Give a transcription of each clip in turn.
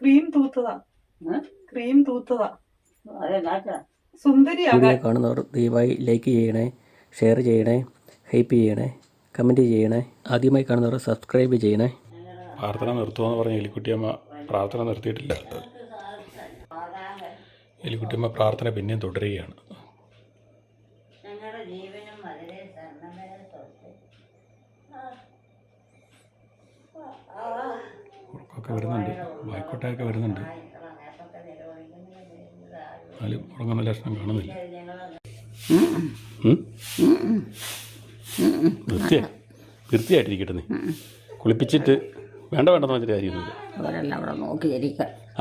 Cream തൂത്തതാ. Cream തൂത്തതാ. Video കാണുന്നവർ ദയവായി like ചെയ്യണേ, ഷെയർ ചെയ്യണേ, ഹൈപ്പ് ചെയ്യണേ, കമൻറ്റ് ചെയ്യണേ. ആദ്യമായി കാണുന്നവർ സബ്സ്ക്രൈബ് ചെയ്യണേ. പ്രാർത്ഥന നിർത്തുമെന്ന് പറഞ്ഞ എലിക്കുട്ടിയമ്മ പ്രാർത്ഥന നിർത്തിയിട്ടില്ല. എലിക്കുട്ടിയമ്മ പ്രാർത്ഥന പിന്നെയും തുടരുകയാണ്. ഉറക്കമൊക്കെ വരുന്നുണ്ട്, വായിക്കോട്ടയൊക്കെ വരുന്നുണ്ട്, എന്നാലും ഉറങ്ങുന്ന ലക്ഷണം കാണുന്നില്ല. വൃത്തിയായിട്ടിരിക്കട്ടെ. നീ കുളിപ്പിച്ചിട്ട് വേണ്ടെന്ന് വെച്ചിട്ട് കാര്യമൊന്നുമില്ല.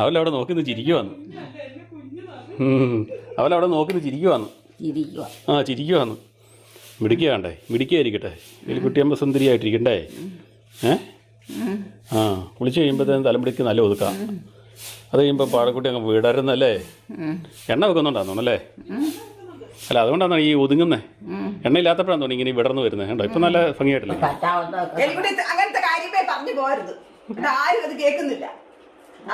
അവരവിടെ നോക്കി നിന്ന് ചിരിക്കുവാന്ന്. ചിരിക്കുവാന്ന്. മിടിക്കുകയാണ്ടേ, മിടിക്കുകയായിരിക്കട്ടെ. എലിക്കുട്ടിയമ്മ സുന്ദരിയായിട്ടിരിക്കണ്ടേ. കുളിച്ച് കഴിയുമ്പോഴത്തേനും തലമുടിക്ക് നല്ല ഒതുക്കാം. അത് കഴിയുമ്പോൾ പാടക്കുട്ടി അങ്ങ് വിടരുന്നല്ലേ. എണ്ണ വെക്കുന്നുണ്ടാന്നോന്നല്ലേ? അല്ല, അതുകൊണ്ടാണ് ഈ ഒതുങ്ങുന്നേ. എണ്ണയില്ലാത്തപ്പോഴാണ് തോന്നി ഇങ്ങനെ വിടർന്നു വരുന്നത്. കണ്ടോ, ഇപ്പൊ നല്ല ഭംഗിയായിട്ടില്ലേ? അങ്ങനത്തെ കാര്യമേ പറഞ്ഞു പോരുത്. ആരും അത് കേൾക്കുന്നില്ല.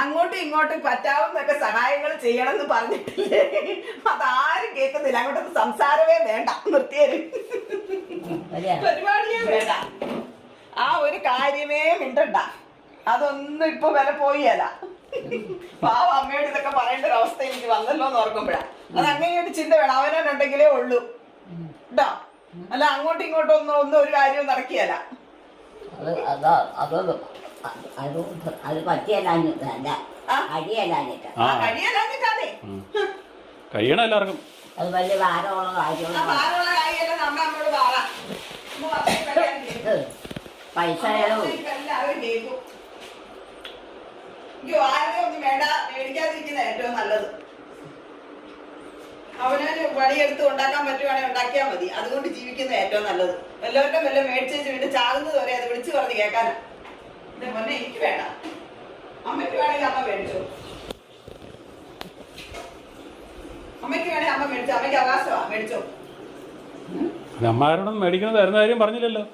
അങ്ങോട്ടും ഇങ്ങോട്ടും പറ്റാവുന്നൊക്കെ സഹായങ്ങൾ ചെയ്യണമെന്ന് പറഞ്ഞിട്ടില്ലേ? അതാരും കേൾക്കുന്നില്ല. അങ്ങോട്ടൊക്കെ സംസാരമേ വേണ്ട, നിർത്തിയത് പരിപാടിയേ വേണ്ട. ആ ഒരു കാര്യമേ മിണ്ടണ്ട. അതൊന്നും ഇപ്പൊ വില പോയല്ല. പാവ അമ്മയോട് ഇതൊക്കെ പറയേണ്ട ഒരു അവസ്ഥ എനിക്ക് വന്നല്ലോ എന്ന് ഓർക്കുമ്പോഴാ. അത് അങ്ങനെ ഒരു ചിന്ത വേണം. അവനുണ്ടെങ്കിലേ ഉള്ളൂ കേട്ടോ. അല്ല, അങ്ങോട്ടും ഇങ്ങോട്ടും ഒന്നും ഒരു കാര്യവും നടക്കിയല്ല. കഴിയണം എല്ലാവർക്കും. അത് വലിയ ഭാരമുള്ള കാര്യമല്ല. അമ്മയോട് പറ. പൈസ ആരുടെ ഒന്നും വേണ്ട, മേടിക്കാതിരിക്കുന്ന ഏറ്റവും നല്ലത്. അവനൊരു പണിയെടുത്ത് ഉണ്ടാക്കാൻ പറ്റുവാണെങ്കിൽ ഉണ്ടാക്കിയാൽ മതി. അതുകൊണ്ട് ജീവിക്കുന്ന ഏറ്റവും നല്ലത്. എല്ലാവരുടെയും വല്ല മേടിച്ചു വീണ്ടും ചാകുന്നത് വരെ അത് വിളിച്ചു പറഞ്ഞ് കേൾക്കാനാ. എന്റെ മുന്നേ എനിക്ക് വേണ്ട. അമ്മയ്ക്ക് വേണമെങ്കിൽ അമ്മ മേടിച്ചോ. അമ്മയ്ക്ക് വേണമെങ്കിൽ അമ്മ മേടിച്ചോ. അമ്മയ്ക്ക് അവകാശമാ, മേടിച്ചോ. അമ്മാരോടൊന്നും മേടിക്കുന്നത് തരുന്ന കാര്യം പറഞ്ഞില്ലല്ലോ.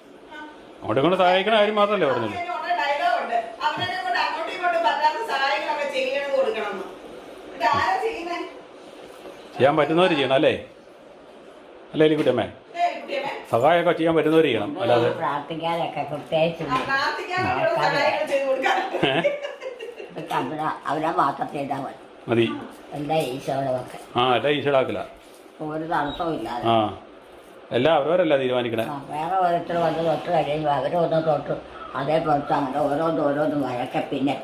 അങ്ങോട്ടും ഇങ്ങോട്ട് സഹായിക്കണ കാര്യം മാത്രമല്ലേ പറഞ്ഞില്ല. ഡയലോഗ് ഉണ്ട്, അവനെ കൊണ്ട് അങ്ങോട്ടും ഇങ്ങോട്ടും പറ്റാത്ത സഹായങ്ങളൊക്കെ ചെയ്യണമെന്ന് കൊടുക്കണമെന്ന്. ഇത് ആരാ ചെയ്യുന്നേ? ചെയ്യാൻ പറ്റുന്നവർ ചെയ്യണം അല്ലേ? അല്ലേ എലിക്കുട്ടിയമ്മേ? സഹായമൊക്കെ ചെയ്യാൻ പറ്റുന്നവർ ചെയ്യണം. അല്ലാതെ പ്രാർത്ഥിക്കാനൊക്കെ പ്രത്യേകിച്ച് അവരെ മാത്രം ചെയ്താൽ മതി. എല്ലാ ഈശോയുടെ ഒക്കെ എല്ലാം ഈശോടാക്കില്ല. ഒരു തടസ്സവും ഇല്ലാതെ എല്ലാം അവരവരല്ല തീരുമാനിക്കണേ. വേറെ ഓരോരുത്തർ വന്ന് തൊട്ട് കഴിയുമ്പോൾ അവരൊന്ന് തൊട്ട് അതേപോലത്തെ അങ്ങനെ ഓരോന്നും വഴക്കെ പിന്നെ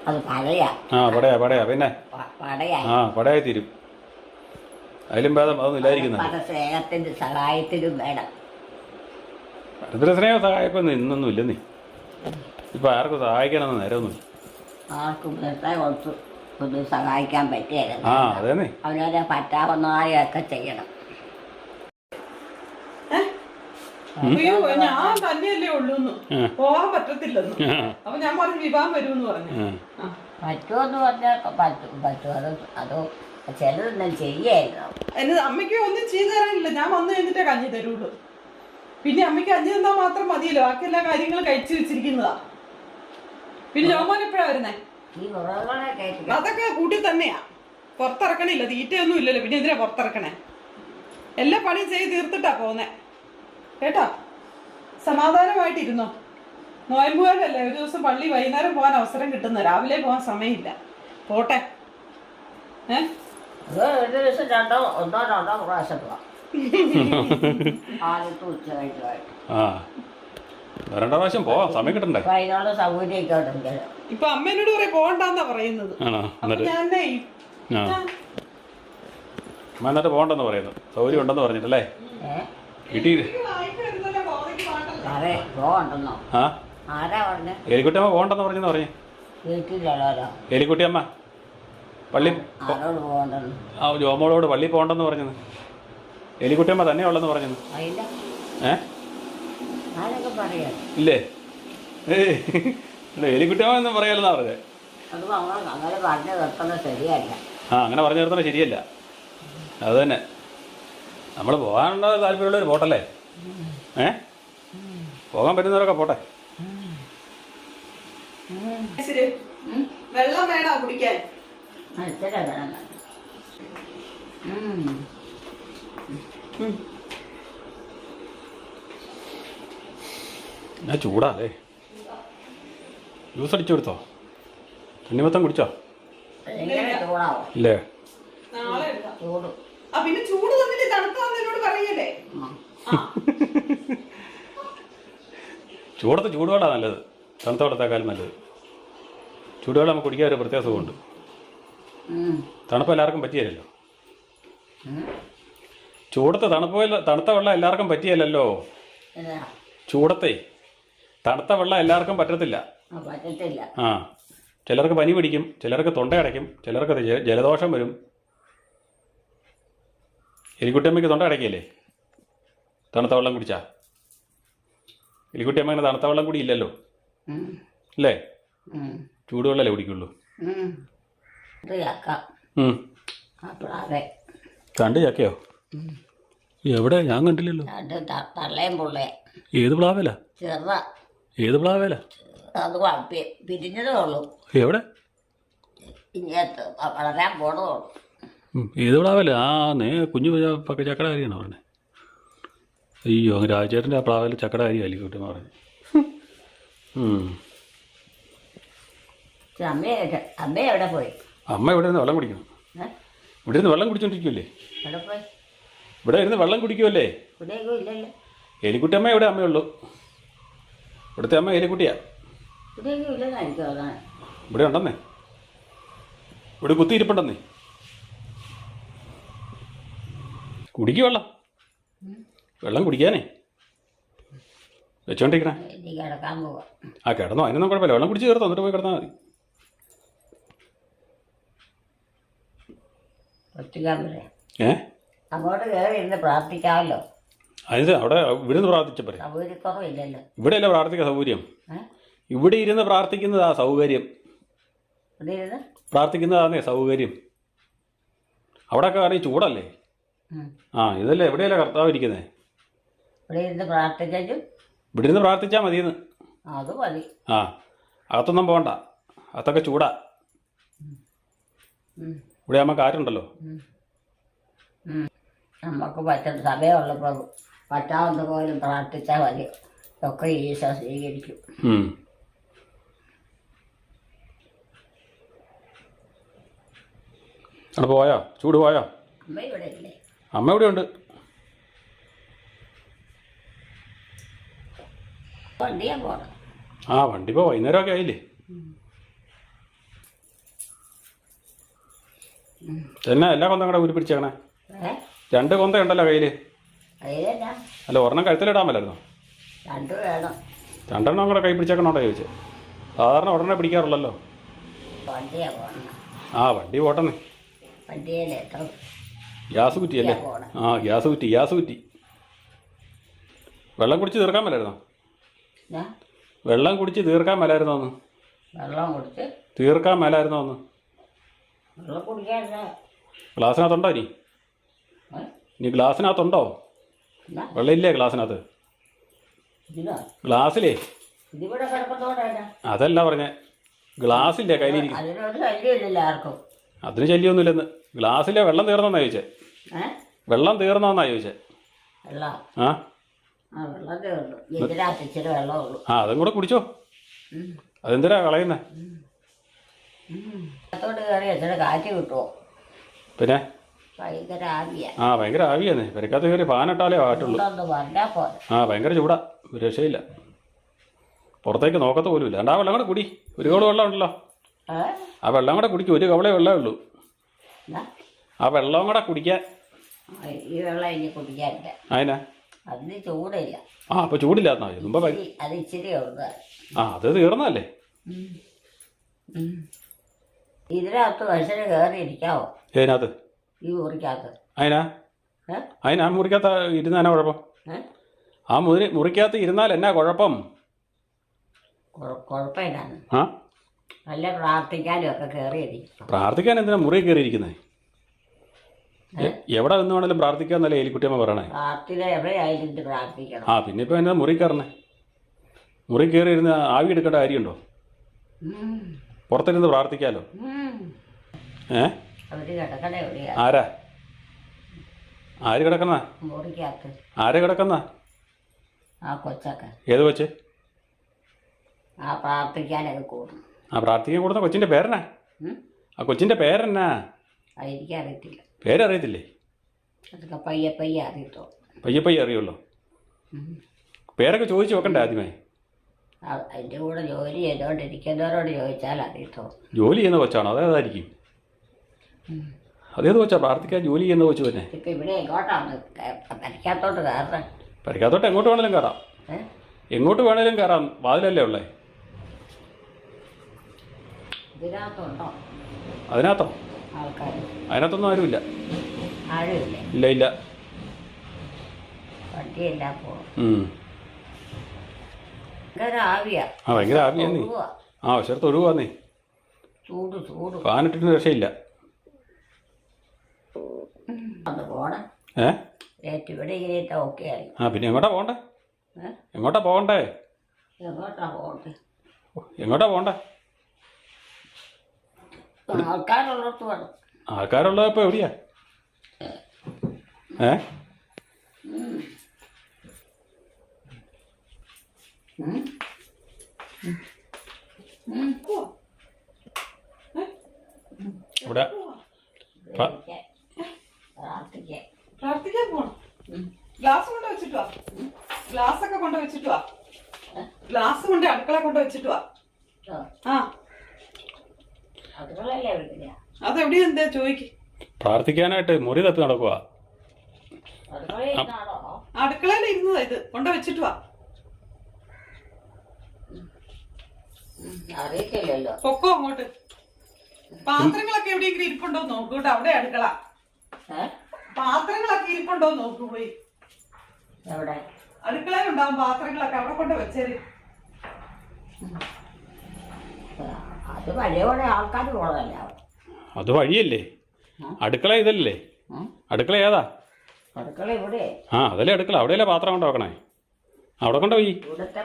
അത് പടയാ. പിന്നെ പടയായി തീരും. അതിലും ഭേദം അതൊന്നും ഇല്ലായിരിക്കുന്നു. പല സ്നേഹത്തിന്റെ സഹായത്തിനും വേണം. പരസ്പര സ്നേഹ സഹായമൊന്നും ഇന്നൊന്നും ഇല്ല. നീ ഇപ്പൊ ആർക്കും സഹായിക്കണമെന്ന് നേരമൊന്നുമില്ല. ആർക്കും വെറുതെ കൊടുത്ത് ഒന്ന് സഹായിക്കാൻ പറ്റിയല്ല. അതേന്നെ, അവനവരെ പറ്റാവുന്നതായൊക്കെ ചെയ്യണം. അയ്യോ, ഞാൻ തന്നെയല്ലേ ഉള്ളൂന്ന്, പോവാൻ പറ്റത്തില്ലെന്ന്. അപ്പൊ ഞാൻ പറഞ്ഞു വിവാഹം വരുമെന്ന് പറഞ്ഞു. പറ്റുമെന്ന് പറഞ്ഞാൽ പറ്റും. അതോ ചിലതൊന്നും ചെയ്യായിരുന്നു. എന്നെ അമ്മയ്ക്ക് ഒന്നും ചെയ്തു തരാനില്ല. ഞാൻ വന്നു കഴിഞ്ഞിട്ടേ കഞ്ഞി തരുള്ളൂ. പിന്നെ അമ്മയ്ക്ക് കഞ്ഞി തന്നാൽ മാത്രം മതിയല്ലോ. ബാക്കി എല്ലാ കാര്യങ്ങളും കഴിച്ചു വെച്ചിരിക്കുന്നതാ. പിന്നെ ജോമോൻ എപ്പോഴാ വരുന്നേ? അതൊക്കെ കൂട്ടി തന്നെയാ. പുറത്തിറക്കണില്ല, തീറ്റയൊന്നും ഇല്ലല്ലോ. പിന്നെ എന്തിനാ പുറത്തിറക്കണേ? എല്ലാ പണിയും ചെയ്ത് തീർത്തിട്ടാ പോന്നേ കേട്ടോ. സമാധാനമായിട്ടിരുന്നോ. നോയമ്പുകാരല്ലേ, ഒരു ദിവസം പള്ളി വൈകുന്നേരം പോകാൻ അവസരം കിട്ടുന്ന, രാവിലെ പോകാൻ സമയമില്ല. പോട്ടെ. ഒരു ദിവസം രണ്ടോ പ്രാവശ്യം പോവാം. രണ്ടാം പ്രാവശ്യം പോവാം, സമയം കിട്ടണ്ടേ? അതിനുള്ള സൗകര്യമൊക്കെ ഉണ്ടെങ്കിൽ ഇപ്പൊ അമ്മേനോട് പറയും പോകണ്ടെന്നാ പറയുന്നത്. എന്നിട്ട് പോകണ്ടെന്ന് പറയുന്നത് സൗകര്യം ഉണ്ടെന്ന് പറഞ്ഞിട്ടല്ലേ? വീട്ടിൽ എലിക്കുട്ടിയമ്മ പോകണ്ടെന്ന് പറഞ്ഞെന്ന് പറഞ്ഞു. എലിക്കുട്ടിയമ്മ പള്ളി ജോമോളോട് പള്ളി പോകണ്ടെന്ന് പറഞ്ഞത്. എലിക്കുട്ടിയമ്മ തന്നെ ഉള്ളെന്ന് പറഞ്ഞത്. ഇല്ലേ? എലിക്കുട്ടിയമ്മ എന്നും പറയാലെന്നാ പറഞ്ഞത്. അങ്ങനെ പറഞ്ഞു നിർത്തണ ശരിയല്ല. അത് തന്നെ, നമ്മൾ പോകാനുള്ള താല്പര്യമുള്ളവർ പോട്ടല്ലേ? പോകാൻ പറ്റുന്നവരൊക്കെ പോട്ടെ. വെള്ളം വേണോ കുടിക്കാൻ? ഇച്ചിരി വേണം. ഞാൻ ചൂടാല്ലേ? ജ്യൂസ് അടിച്ചു കൊടുത്തോ? തണ്ണിമത്തം കുടിച്ചോ? എങ്ങനെ ചൂടാവും? ഇല്ലേ? നാളെ എടുക്കാം. ചൂട്. പിന്നെ ചൂട് തന്നിട്ട് തണുപ്പാന്ന് എന്നോട് പറയല്ലേ? ചൂടത്ത് ചൂടുവെള്ളമാണ് നല്ലത്, തണുത്ത വെള്ളത്തേക്കാളും നല്ലത്. ചൂടുവെള്ളം നമുക്ക് കുടിക്കാൻ ഒരു പ്രത്യേക സുഖമുണ്ട്. തണുപ്പ് എല്ലാവർക്കും പറ്റിയല്ലോ. ചൂടത്ത് തണുത്ത വെള്ളം എല്ലാവർക്കും പറ്റിയല്ലോ. ചൂടത്തെ തണുത്ത വെള്ളം എല്ലാവർക്കും പറ്റത്തില്ല. പറ്റത്തില്ല. ആ, ചിലർക്ക് പനി പിടിക്കും, ചിലർക്ക് തൊണ്ടയടയ്ക്കും, ചിലർക്ക് ജലദോഷം വരും. എലിക്കുട്ടിയമ്മയ്ക്ക് തൊണ്ട അടയ്ക്കല്ലേ തണുത്ത വെള്ളം കുടിച്ചാ? എലിക്കുട്ടിയമ്മ അങ്ങനെ തണുത്ത വെള്ളം കൂടി ഇല്ലല്ലോ അല്ലേ? ചൂടുവെള്ളമല്ലേ കുടിക്കുള്ളൂ. കണ്ട് ചക്കയോ? എവിടെ? ഞാൻ കണ്ടില്ലല്ലോ. തള്ളയും പുള്ളേ. ഏത് പ്ലാവേല? ചെറുതാ. ഏത് പ്ലാവേല? അത് പിരിഞ്ഞതേ ഉള്ളൂ. എവിടെ? ഇങ്ങനത്ത് വളരാൻ പോണതേ ഉള്ളൂ. ഏത് പ്ലാവേല? ആ കുഞ്ഞു പക്ക ചക്കട കാര്യമാണോ പറഞ്ഞത്? അയ്യോ, അങ്ങ് രാജേട്ടൻ്റെ ആ പ്ലാവിൽ ചക്കട കാര്യമല്ലേ കുട്ടി പറഞ്ഞു. അമ്മ എവിടെ പോയി? അമ്മ ഇവിടെ ഇരുന്ന് വെള്ളം കുടിക്കണം. ഇവിടെ ഇരുന്ന് വെള്ളം കുടിച്ചോണ്ടിരിക്കുമല്ലേ? എവിടെ പോയി? ഇവിടെ ഇരുന്ന് വെള്ളം കുടിക്കുമല്ലേ? ഇല്ലല്ലോ. എലിക്കുട്ടിയമ്മ ഇവിടെ അമ്മയുള്ളൂ. ഇവിടുത്തെ അമ്മ എലിക്കുട്ടിയാ. ഇവിടെ ഉണ്ടെന്നേ, ഇവിടെ കുത്തിയിരിപ്പുണ്ടെന്നേ. കുടിക്കുക വെള്ളം, വെള്ളം കുടിക്കാനേ വെച്ചോണ്ടിരിക്കണേ. കിടക്കാൻ പോവാ. ആ കിടന്നോ, അതിനൊന്നും കുഴപ്പമില്ല. വെള്ളം കുടിച്ച് കയറത്തോ, എന്നിട്ട് പോയി കിടന്നാൽ മതി. അങ്ങോട്ട് കയറി ഇരുന്ന് പ്രാർത്ഥിക്കാമല്ലോ. അതിന് അവിടെ ഇവിടെ നിന്ന് പ്രാർത്ഥിച്ച പറയാം. സൗകര്യക്കുറവില്ലല്ലോ. ഇവിടെയല്ല പ്രാർത്ഥിക്കാൻ സൗകര്യം. ഇവിടെ ഇരുന്ന് പ്രാർത്ഥിക്കുന്നതാ സൗകര്യം. പ്രാർത്ഥിക്കുന്നതാന്നേ സൗകര്യം. അവിടെയൊക്കെ കാരണം ചൂടല്ലേ. ആ, ഇതല്ലേ എവിടെയല്ലേ കർത്താവ് ഇരിക്കുന്നേ? ഇവിടെ ഇരുന്ന് പ്രാർത്ഥിച്ചും ഇവിടെ ഇരുന്ന് പ്രാർത്ഥിച്ചാൽ മതിയെന്ന്. അത് മതി. ആ, അകത്തൊന്നും പോകണ്ട, അകത്തൊക്കെ ചൂടാ. ഇവിടെ ആകുമ്പോൾ കാറ്റുണ്ടല്ലോ. നമുക്ക് പറ്റുന്ന സമയമുള്ളപ്പോൾ പറ്റാവുന്ന പോലും പ്രാർത്ഥിച്ചാൽ മതി. ഒക്കെ ഈശോ സ്വീകരിക്കും. അവിടെ പോയോ? ചൂട് പോയോ? അമ്മ ഇവിടെ ഇല്ലേ? അമ്മ ഇവിടെ ഉണ്ട്. വണ്ടിയാ പോണം. ആ, വണ്ടി ഇപ്പോൾ വൈകുന്നേരമൊക്കെ ആയില്ലേ? എന്നാ എല്ലാ കൊന്തം കൂടെ ഊരി പിടിച്ചേക്കണേ? 2 കൊന്ത ഉണ്ടല്ലോ കയ്യിൽ. അല്ല, ഒരെണ്ണം കഴുത്തിലിടാൻ മേലായിരുന്നോ? 2 വേണം. 2 കൂടെ കൈ പിടിച്ചേക്കണോട്ടോ ചോദിച്ചത്. സാധാരണ ഉടനെ പിടിക്കാറുള്ളല്ലോ. വണ്ടിയാ പോണം. ആ, വണ്ടി പോട്ടെന്നേ. വണ്ടിയല്ലേ ഗ്യാസ് കുറ്റിയല്ലേ? ആ, ഗ്യാസ് കുറ്റി. വെള്ളം കുടിച്ച് തീർക്കാൻ മേലായിരുന്നോ? വെള്ളം കുടിച്ച് തീർക്കാൻ മേലായിരുന്നോ ഒന്ന്? വെള്ളം കുടിച്ച് തീർക്കാൻ മേലായിരുന്നോ ഒന്ന്? വെള്ളം കുടിക്കാൻ ഗ്ലാസ്സിനകത്തുണ്ടോ ഇനി ഗ്ലാസ്സിനകത്തുണ്ടോ? വെള്ളം ഇല്ലേ ഗ്ലാസ്സിനകത്ത്? ഗ്ലാസ്സിലേ? ഇതിവിടെ കിടക്കുന്നതോടെ അതല്ല പറഞ്ഞേ, ഗ്ലാസ്സില്ലേ കയ്യിലിരിക്കും. അതിനൊരു ശല്യമില്ലല്ലോ ആർക്കും. അതിന് ശല്യമൊന്നുമില്ലെന്ന്. ഗ്ലാസ്സിലെ വെള്ളം തീർന്നെന്നാ ചോദിച്ചേ. വെള്ളം തീർന്നോന്നാ ചോദിച്ചേ. വെള്ളം? ആ, വെള്ളം തീർന്നു. ഇതിനകത്ത് ഇച്ചിരി വെള്ളമുള്ളൂ. ആ, അതും കൂടെ കുടിച്ചോ. അതെന്തിനാ കളയുന്നേ? അകത്തോട്ട് കയറി എത്ര കാറ്റ് കിട്ടുമോ? പിന്നെ ഭയങ്കര ആവിയാ. ആ, ഭയങ്കര ആവിയാന്നേ. പെരക്കകത്ത് കയറി ഫാനിട്ടാലേ ആറ്റുള്ളൂ. പറഞ്ഞാൽ പോലെ. ആ, ഭയങ്കര ചൂടാ, ഒരു രക്ഷയില്ല. പുറത്തേക്ക് നോക്കത്ത പോലും ഇല്ല. ആ വെള്ളം കൂടെ കുടി. ഒരു കവള് വെള്ളം ഉണ്ടല്ലോ. ആ വെള്ളം കൂടെ കുടിക്കും. ഒരു കവളേ വെള്ളമേ ഉള്ളൂ. ആ വെള്ളം കൂടെ കുടിക്കാൻ. ഈ വെള്ളം ഇനി കുടിക്കാനില്ല. അതിനാ? അതിന് ചൂടില്ല. ആ, അപ്പോൾ ചൂടില്ലാന്നോ? മുമ്പ് അത് ഇച്ചിരി ഉണ്ട്. ആ, അത് തീർന്നല്ലേ. ഇതിനകത്ത് മനുഷ്യന് കയറി ഇരിക്കാവോ? ഏതിനകത്ത്? ഈ മുറിക്കകത്ത്. അതിനാ മുറിക്കകത്ത് ഇരുന്നാ എന്നാ കുഴപ്പം? ആ മുറിക്കകത്ത് ഇരുന്നാൽ എന്നാ കുഴപ്പം? കുഴപ്പമില്ലാന്ന്. ആ, നല്ല പ്രാർത്ഥിക്കാനും ഒക്കെ കയറിയിരിക്കും. പ്രാർത്ഥിക്കാൻ എന്തിനാ മുറി കയറിയിരിക്കുന്നത്? എവിടെ നിന്ന് വേണേലും പ്രാർത്ഥിക്കാന്നല്ലേ എലിക്കുട്ടിയമ്മ പറയണേ. പ്രാർത്ഥന എവിടെയായാലും പ്രാർത്ഥിക്കണം. ആ, പിന്നെ ഇപ്പം എന്നാ മുറി കയറണേ? മുറി കയറി ഇരുന്ന് ആവി എടുക്കേണ്ട കാര്യമുണ്ടോ? പുറത്തിരുന്ന് പ്രാർത്ഥിക്കാമല്ലോ. ഏ അവർ കിടക്കണേ എവിടെയാ? ആരാ? ആര് കിടക്കുന്ന? മുറിക്കകത്ത്. ആര് കിടക്കുന്ന? ആ കൊച്ചൊക്കെ ഏത് കൊച്ച്? ആ പ്രാർത്ഥിക്കാനൊക്കെ കൂടും. ആ പ്രാർത്ഥിക്കാൻ കൂടുന്ന കൊച്ചിൻ്റെ പേരെന്നാ? ആ കൊച്ചിൻ്റെ പേരെന്നാ? എനിക്കറിയത്തില്ല. പേരറിയത്തില്ലേ? അതൊക്കെ പയ്യെ പയ്യെ അറിയത്തോ. പയ്യെ പയ്യെ അറിയുള്ളൂ. പേരൊക്കെ ചോദിച്ചു നോക്കണ്ടേ ആദ്യമേ? അതിൻ്റെ കൂടെ ജോലി ചെയ്തുകൊണ്ടിരിക്കുന്നവരോട് ചോദിച്ചാൽ അറിയത്തോ. ജോലി ചെയ്യുന്ന കൊച്ചാണോ? അതേതായിരിക്കും? അതേത് കൊച്ചാ പ്രാർത്ഥിക്കാൻ ജോലി ചെയ്യുന്ന കൊച്ചു തന്നെ? ഇപ്പം ഇവിടെ എങ്ങോട്ടാണ് പരിക്കാത്തോട്ട് കയറാൻ? പരിക്കാത്തോട്ട് എങ്ങോട്ട് വേണേലും കയറാം. എങ്ങോട്ട് വേണേലും കയറാം. വാതിലല്ലേ ഉള്ളേ? ഇതിനകത്തുണ്ടോ അതിനകത്തോ? ആൾക്കാർ? അതിനകത്തൊന്നും ആരുമില്ല. ആരുമില്ലേ? ഇല്ല ഇല്ല. വണ്ടിയെല്ലാം പോകും. ഭയങ്കര ആവിയാ. ആ ഭയങ്കര ആവിയാന്നേ. ആ പക്ഷേർത്ത് ഒഴുകുവാന്നേ. ചൂട് ചൂട്. ഫാനിട്ടിട്ട് രക്ഷയില്ല. അത് പോണേ. ഇവിടെ ഇങ്ങനെ ഓക്കെ ആയി. ആ പിന്നെ എങ്ങോട്ടാ പോകണ്ടേ? എങ്ങോട്ടാ പോകണ്ടേ? എങ്ങോട്ടാ പോകണ്ടേ? എങ്ങോട്ടാ പോകണ്ടേ? ആൾക്കാരുള്ളിടത്ത് വേണം. ആൾക്കാരുള്ളത് ഇപ്പോൾ എവിടെയാ? ഇവിടെ പ്രാർത്ഥിക്കാൻ പോണം. ഗ്ലാസ് കൊണ്ട് വെച്ചിട്ട് വാ. ഗ്ലാസ് ഒക്കെ കൊണ്ട് വെച്ചിട്ട് വാ. ഗ്ലാസ് കൊണ്ട് അടുക്കള കൊണ്ട് വെച്ചിട്ട് വാ. ആ അതെവിടെയാ? എന്താ ചോദിക്ക്. പ്രാർത്ഥിക്കാനായിട്ട് മുറി തപ്പി നടക്കുക. അടുക്കളയിൽ ഇരുന്നതാ. ഇത് കൊണ്ട് വെച്ചിട്ട് വാ. അറിയത്തില്ലല്ലോ. പൊക്കോ അങ്ങോട്ട്. പാത്രങ്ങളൊക്കെ എവിടെയെങ്കിലും ഇരിപ്പുണ്ടോ നോക്കൂ കേട്ടോ. അവിടെ അടുക്കള. പാത്രങ്ങളൊക്കെ ഇരിപ്പുണ്ടോ നോക്കൂ പോയി. എവിടെ? അടുക്കളയിലുണ്ടാവും പാത്രങ്ങളൊക്കെ. അവിടെ കൊണ്ട് വെച്ചേര്. അത് പഴയപോലെ ആൾക്കാർ പോണതല്ല. അത് വഴിയല്ലേ? അടുക്കള ഇതല്ലേ? അടുക്കള ഏതാ? അടുക്കള ഇവിടെ. ആ അതല്ലേ അടുക്കള. അവിടെയല്ലേ പാത്രം കൊണ്ട് വെക്കണേ? അവിടെ കൊണ്ട് പോയി. ഇവിടുത്തെ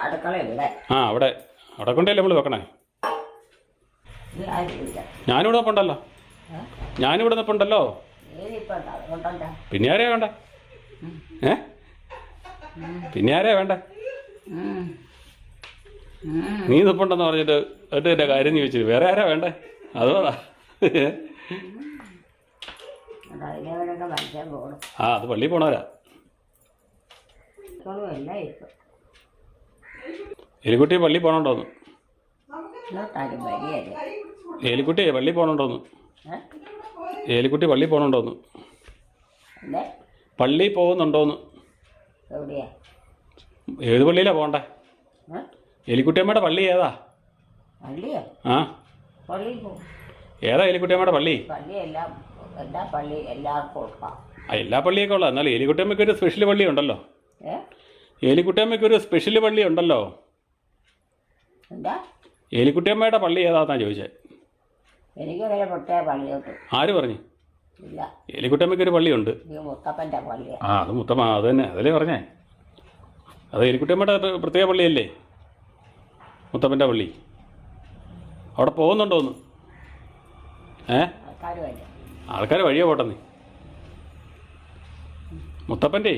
അടുക്കള ഇവിടെ. ആ അവിടെ കൊണ്ടല്ലേ നമ്മൾ വെക്കണേ? ഞാനിവിടെ നിൽപ്പുണ്ടല്ലോ. ഞാനിവിടെ നിൽപ്പുണ്ടല്ലോ. പിന്നെ ആരെയാ വേണ്ട? പിന്നെ ആരെയാ വേണ്ട? നീ നിൽപ്പുണ്ടെന്ന് പറഞ്ഞിട്ട് എന്നിട്ട് എൻ്റെ കാര്യം ചോദിച്ചു. വേറെ ആരാ വേണ്ടേ? അത് പറ. ആ അത് പള്ളിയിൽ പോണവരാ. എലിക്കുട്ടി പള്ളിയിൽ പോകണുണ്ടോന്ന്? ഏലിക്കുട്ടിയെ പള്ളിയിൽ പോകണുണ്ടോന്ന്? ഏലിക്കുട്ടി പള്ളിയിൽ പോകണുണ്ടോന്ന്? പള്ളിയിൽ പോകുന്നുണ്ടോന്ന്? ഏത് പള്ളിയിലാ പോകണ്ടേ? എലിക്കുട്ടിയമ്മയുടെ പള്ളി ഏതാ? ആ ഏതാ എലിക്കുട്ടിയമ്മയുടെ പള്ളി? എല്ലാ പള്ളിയൊക്കെ ഉള്ള. എന്നാലും എലിക്കുട്ടിയമ്മയ്ക്ക് ഒരു സ്പെഷ്യൽ പള്ളി ഉണ്ടല്ലോ. ഏലിക്കുട്ടിയമ്മയ്ക്ക് ഒരു സ്പെഷ്യൽ പള്ളി ഉണ്ടല്ലോ. ഏലിക്കുട്ടിയമ്മയുടെ പള്ളി ഏതാന്നാ ചോദിച്ചത്. എനിക്കങ്ങനെ പ്രത്യേക പള്ളിയോട്ട്. ആര് പറഞ്ഞു? ഇല്ല. എലിക്കുട്ടിയമ്മയ്ക്ക് ഒരു പള്ളിയുണ്ട്. മുത്തപ്പൻ്റെ പള്ളി. ആ അത് മുത്തമ്മ. അത് തന്നെ അതല്ലേ പറഞ്ഞേ. അത് എലിക്കുട്ടിയമ്മയുടെ പ്രത്യേക പള്ളിയല്ലേ മുത്തപ്പൻ്റെ പള്ളി? അവിടെ പോകുന്നുണ്ടോന്ന്? ആൾക്കാർ വഴിയെ പോട്ടെന്നേ. മുത്തപ്പൻ്റെ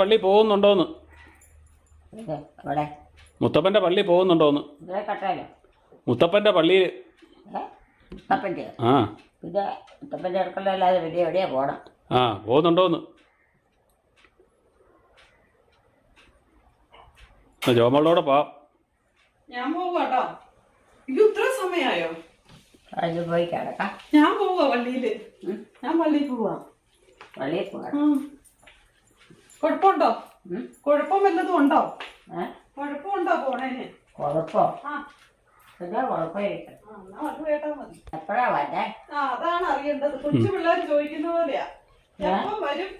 പള്ളി പോകുന്നുണ്ടോന്ന്? മുത്തപ്പൻ്റെ പള്ളി പോകുന്നുണ്ടോന്ന്? മുത്തപ്പൻ്റെ പള്ളിയിൽ. ആ പിന്നെ മുത്തപ്പൻ്റെ അടുക്കളല്ലാതെ വലിയ എവിടെയാ പോകണം? ആ പോകുന്നുണ്ടോന്ന്? ജോമളോടെ പോവാം. ഞാൻ പോവാട്ടോ. ഇത് ഇത്ര സമയമായോ? അത് പോയി കിടക്കാം. ഞാൻ പോവാ പള്ളിയില്. ഞാൻ പള്ളിയിൽ പോവാ. പള്ളിയിൽ പോകാം. കുഴപ്പമുണ്ടോ? കുഴപ്പം വല്ലതും ഉണ്ടോ? കുഴപ്പമുണ്ടോ പോണേന്? കുഴപ്പമോ? എന്താ കുഴപ്പമായിരിക്കും. അത് കേട്ടാ മതി. എപ്പോഴാ വന്നേ? അതാണ് അറിയേണ്ടത്. കൊച്ചു പിള്ളേര് ചോദിക്കുന്ന പോലെയാ. എപ്പം വരും?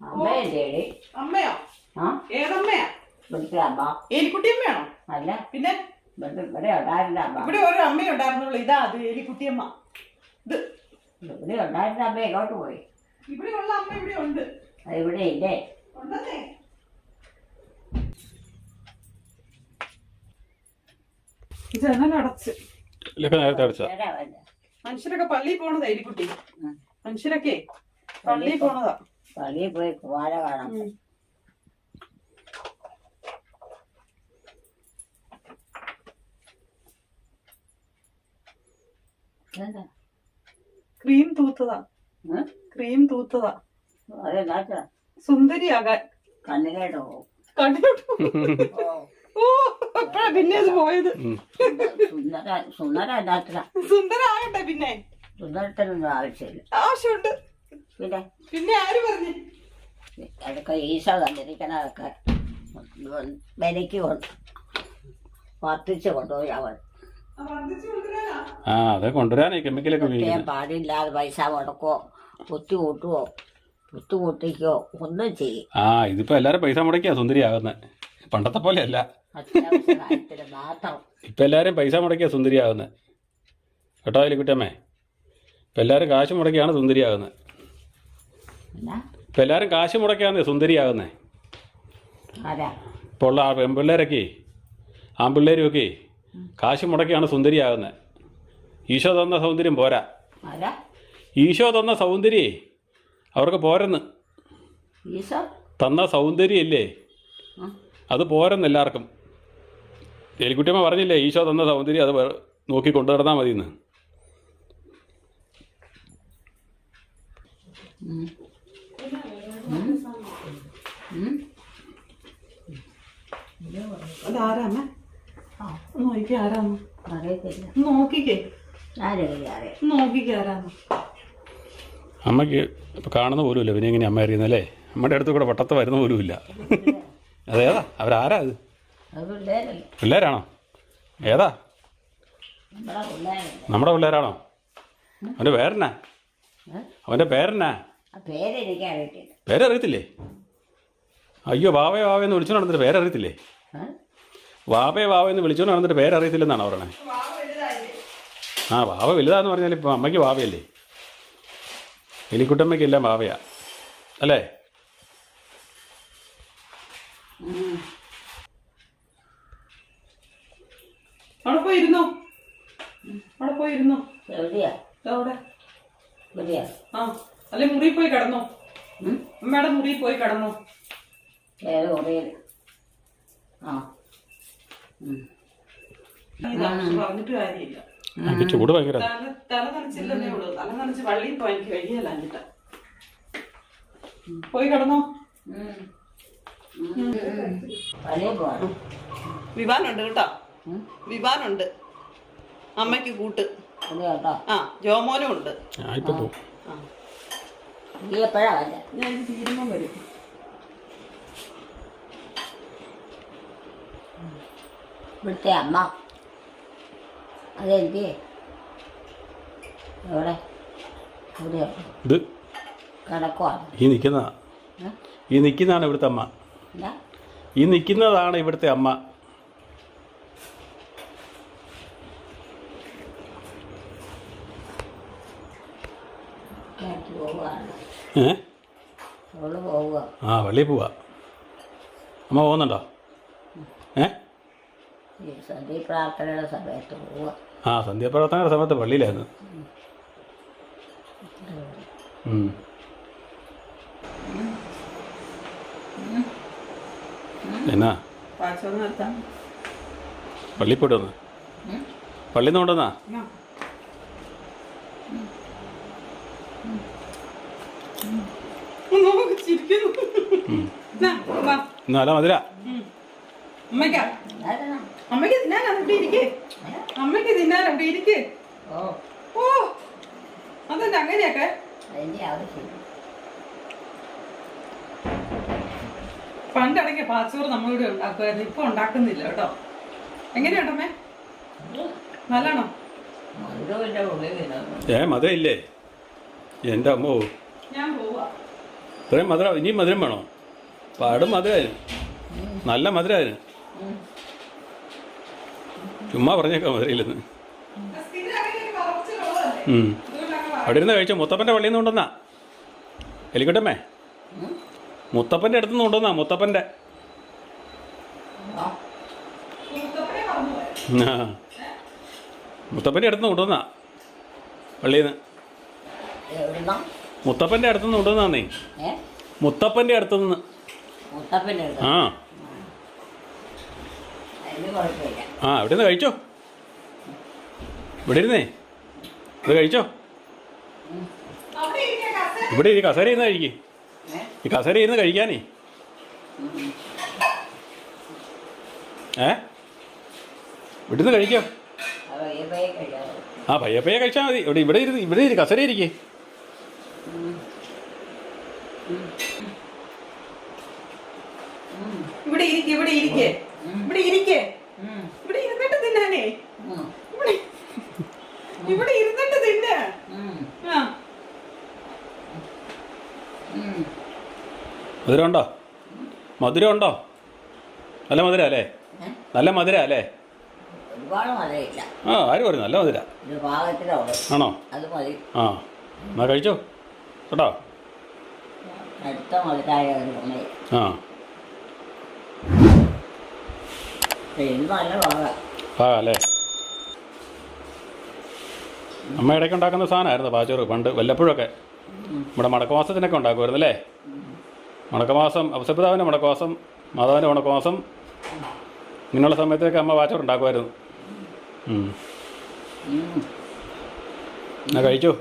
അമ്മയല്ലേ? അമ്മയോ? ഏതമ്മയാ? ഇവിടുത്തെ അമ്മ. എലിക്കുട്ടിയമ്മയാണോ? അല്ല. പിന്നെ ഇവിടെ ഉണ്ടായിരുന്ന അമ്മ. ഇവിടെ ഒരു അമ്മയുണ്ടായിരുന്നുള്ളൂ. ഇതാ അത് എലിക്കുട്ടിയമ്മ. ഇത് ഇവിടെ ഉണ്ടായിരുന്ന അമ്മ എങ്ങോട്ട് പോയി? ഇവിടെയുള്ള അമ്മ ഇവിടെ ഉണ്ട്. ഇവിടെ ഇല്ലേ? ഉണ്ടെന്നേ. ജനലടച്ച്. ഇതിലൊക്കെ നേരത്തെ അടച്ചാ. നേരെ വന്നെ. മനുഷ്യരൊക്കെ പള്ളിയിൽ പോണതാ എലിക്കുട്ടി. മനുഷ്യരൊക്കെ പള്ളിയിൽ പോണതാ. പള്ളിയിൽ പോയി കുമാര കാണാം. എന്താ ക്രീം തൂത്തതാ. ക്രീം തൂത്തതാ. അതെന്താ സുന്ദരിയാകാൻ. കണ്ണിലേട്ട് പോകും. കണ്ടിട്ടു. ഓ അപ്പഴാ പിന്നെ അത് പോയത്. സുന്ദര എന്നാത്ര സുന്ദരാകട്ടെ. പിന്നെ സുന്ദരത്തിനൊന്നും ആവശ്യമില്ല. ആവശ്യമുണ്ട്. പിന്നെ പിന്നെ ആര് പറഞ്ഞു? അതൊക്കെ ഈശോ തന്നിരിക്കണതൊക്കെ വിലയ്ക്ക് വർദ്ധിച്ച് കൊണ്ടുപോയി അവൾ. ആ അതെ കൊണ്ടുവരാനേ കെമിക്കലൊക്കെ ചെയ്യാൻ ഉപയോഗിക്കുന്നത്. പാടില്ലാതെ പൈസ മുടക്കോ ബുദ്ധിമുട്ടുവോ ബുദ്ധിമുട്ടിക്കോ ഒന്നും ചെയ്യും. ആ ഇതിപ്പോ എല്ലാരും പൈസ മുടക്കിയാ സുന്ദരിയാകുന്നത്. പണ്ടത്തെ പോലെ അല്ല. അത്യാവശ്യ കാര്യത്തിന് മാത്രം. ഇപ്പൊ എല്ലാരും പൈസ മുടക്കിയാ സുന്ദരിയാകുന്നത്. കേട്ടോ എലിക്കുട്ടിയമ്മേ, ഇപ്പൊ എല്ലാരും കാശ് മുടക്കിയാണ് സുന്ദരിയാകുന്നത്. എന്നാ ഇപ്പൊ എല്ലാരും കാശ് മുടക്കിയാണ് സുന്ദരിയാകുന്നത്. ആരാ ഇപ്പോൾ ഉള്ള പെൺപിള്ളേരൊക്കെ ആൺപിള്ളേരുമൊക്കെ കാശ് മുടക്കിയാണ് സുന്ദരിയാകുന്നത്. ഈശോ തന്ന സൗന്ദര്യം പോരാ. ആരാ ഈശോ തന്ന സൗന്ദര്യമേ അവർക്ക് പോരെന്ന്. ഈശോ തന്ന സൗന്ദര്യമില്ലേ അത് പോരെന്ന് എല്ലാവർക്കും. എലിക്കുട്ടിയമ്മ പറഞ്ഞില്ലേ ഈശോ തന്ന സൗന്ദര്യം അത് നോക്കി കൊണ്ടു നടന്നാൽ മതിയെന്ന്. അതാരാമ്മ? നോക്കിക്കേ ആരാന്ന്. അറിയത്തില്ല. നോക്കിക്കേ ആരെങ്കിലും നോക്കിക്കേ ആരാന്ന്. അമ്മയ്ക്ക് ഇപ്പം കാണുന്ന പോലുമില്ല. പിന്നെ എങ്ങനെ അമ്മ അറിയുന്നല്ലേ? അമ്മയുടെ അടുത്ത് കൂടെ വട്ടത്ത് വരുന്ന പോലുമില്ല. അതേതാ? അവരാരാ അത്? അത് പിള്ളേരല്ലേ. പിള്ളേരാണോ? ഏതാ? നമ്മളെ പിള്ളേരല്ലേ. നമ്മുടെ പിള്ളേരാണോ? അവൻ്റെ പേരെന്നാ? അവൻ്റെ പേരെന്നാ? ആ പേരെനിക്ക് അറിയത്തില്ല. പേരറിയത്തില്ലേ? അയ്യോ വാവേ വാവേന്ന് വിളിച്ചോണ്ട് നടന്നിട്ട് പേരറിയത്തില്ലേ? വാവേ വാവേന്ന് വിളിച്ചോണ്ട് നടന്നിട്ട് പേരറിയത്തില്ലെന്നാണ് പറയണേ. ആ വാവ വലുതാന്ന് പറഞ്ഞാൽ ഇപ്പം അമ്മയ്ക്ക് വാവയല്ലേ? എലിക്കുട്ടമ്മയ്ക്കെല്ലാം വാവയാ അല്ലേ? അവിടെ പോയിരുന്നോ? അവിടെ പോയിരുന്നോ? എവിടെയാ? അവിടെ. എവിടെയാ? ആ അല്ലെ മുറിയിൽ പോയി കിടന്നോ? അമ്മയുടെ മുറിയിൽ പോയി കിടന്നോ? ഏത് മുറിയിൽ? ആ പറഞ്ഞിട്ട് കാര്യമില്ല. എനിക്ക് ചൂട് ഭയങ്കര. തല നനച്ചില്ലെന്നേ ഉള്ളൂ. തല നനച്ച് വള്ളിയിൽ പോയി എനിക്ക് കഴിയല്ല. എന്നിട്ട് പോയി കിടന്നോ? പള്ളിയിൽ പോകണം. വിവാനുണ്ട് കേട്ടോ. വിവാനുണ്ട് അമ്മയ്ക്ക് കൂട്ട്. കേട്ടോ. ആ ജോമോനും ഉണ്ട്. ഇപ്പൊ പോകും. നീ എപ്പോഴാ വന്നെ? ഞാൻ ഇത് തീരുമ്പം വരും. ഇവിടുത്തെ അമ്മ അതെനിക്ക് എവിടെ എവിടെയോ ഇത് കിടക്കുവാണ്. ഈ നിൽക്കുന്നതാ. ഈ നിൽക്കുന്നതാണ് ഇവിടുത്തെ അമ്മ. എന്താ ഈ നിൽക്കുന്നതാണ് ഇവിടുത്തെ അമ്മ. പോവുകയാണ്. അവള് പോവുക. ആ പള്ളിയിൽ പോവാ. അമ്മ പോകുന്നുണ്ടോ? ഈ സന്ധ്യ പ്രാർത്ഥനയുടെ സമയത്ത് പോവുക. ആ സന്ധ്യാപ്രാർത്ഥനയുടെ സമയത്ത് പള്ളിയിലായിരുന്നു. എന്നാ പള്ളിയിൽ പോയിട്ട് വന്ന് പള്ളിയിൽ നിന്ന് കൊണ്ടുവന്നാ? എന്നാലോ മധുര അമ്മയ്ക്ക് തിന്നാൻ അവിടെ ഇരിക്കേ. അമ്മയ്ക്ക് തിന്നാൻ അവിടെ ഇരിക്കേ. ഓ അതെന്താ അങ്ങനെയൊക്കെ? അതിൻ്റെ ആവശ്യമില്ല. പണ്ടടങ്ങിയ പാച്ചോറ് നമ്മളിവിടെ ഉണ്ടാക്കുമായിരുന്നു. ഇപ്പൊ ഉണ്ടാക്കുന്നില്ല കേട്ടോ. എങ്ങനെയുണ്ടമ്മേ? നല്ലതാണോ? മധുര ഇല്ലേ? എൻ്റെ അമ്മോ ഞാൻ പോവാ. ഇത്രയും മധുര ഇനിയും മധുരം വേണോ? പാടും മധുരമായിരുന്നു. നല്ല മധുരമായിരുന്നു. ചുമ്മാ പറഞ്ഞേക്കാം മധുരയില്ലെന്ന്. അവിടെ ഇരുന്ന് കഴിച്ചോ? മുത്തപ്പൻ്റെ പള്ളിയിൽ നിന്ന് കൊണ്ടുവന്നാ എലിക്കുട്ടമ്മേ? മുത്തപ്പൻ്റെ അടുത്ത് നിന്ന് കൊണ്ടുവന്നാ? മുത്തപ്പൻ്റെ. ആ മുത്തപ്പൻ്റെ അടുത്തുനിന്ന് കൊണ്ടുവന്നാ പള്ളിയിൽ നിന്ന്. എവിടുന്നോ? മുത്തപ്പൻ്റെ അടുത്തുനിന്ന് കൊണ്ടുവന്നാന്നേ. ഏ? മുത്തപ്പൻ്റെ അടുത്തുനിന്ന്. മുത്തപ്പൻ്റെ അടുത്ത്. ആ അതിന് കുഴപ്പമില്ല. ആ ഇവിടെ നിന്ന് കഴിച്ചോ. ഇവിടെ ഇരുന്നേ ഇത് കഴിച്ചോ. അവിടെ ഇരിക്കെ കസേര. ഇവിടെ ഈ കസേര ഇരുന്ന് കഴിക്കേ. ഏ? ഈ കസേര ഇരുന്ന് കഴിക്കാനേ. ഇവിടെ നിന്ന് കഴിക്കോ. അത് പയ്യെ പയ്യെ കഴിയാതെ. ആ പയ്യെ പയ്യെ കഴിച്ചാൽ മതി. ഇവിടെ ഇരി കസേര ഇരിക്കേ. ഇവിടെ ഇരിക്കെ, ഇവിടെ ഇരിക്കെ, ഇവിടെ ഇരിക്കെ, ഇവിടെ ഇരുന്നിട്ട് തിന്നാനേ. ഇവിടെ ഇവിടെ ഇരുന്നിട്ട് തിന്ന. ആ മധുരം ഉണ്ടോ? മധുരം ഉണ്ടോ? നല്ല മധുര അല്ലേ? നല്ല മധുര അല്ലേ? ഒരുപാട് മഴയില്ല. ആ ആര് പറഞ്ഞു നല്ല മധുര ഒരു പാകത്തിലുള്ളൂ. ആണോ? അത് മതി. ആ എന്നാ കഴിച്ചോ കേട്ടോ. അടുത്ത മധുരായ ഒരു ഉണയി. ആ ഇത് നല്ല പാകം. അല്ലേ? അമ്മ ഇടയ്ക്ക് ഉണ്ടാക്കുന്ന സാധനമായിരുന്നു പാച്ചോറ് പണ്ട് വല്ലപ്പോഴൊക്കെ. നമ്മുടെ മടക്കമാസത്തിനൊക്കെ ഉണ്ടാക്കുമായിരുന്നു അല്ലേ? മടക്കമാസം ഔസപിതാവിൻ്റെ മടക്കമാസം, മാതാവിൻ്റെ മടക്കമാസം, ഇങ്ങനെയുള്ള സമയത്തൊക്കെ അമ്മ പാച്ചോറ് ഉണ്ടാക്കുമായിരുന്നു. എന്നാ കഴിച്ചോ.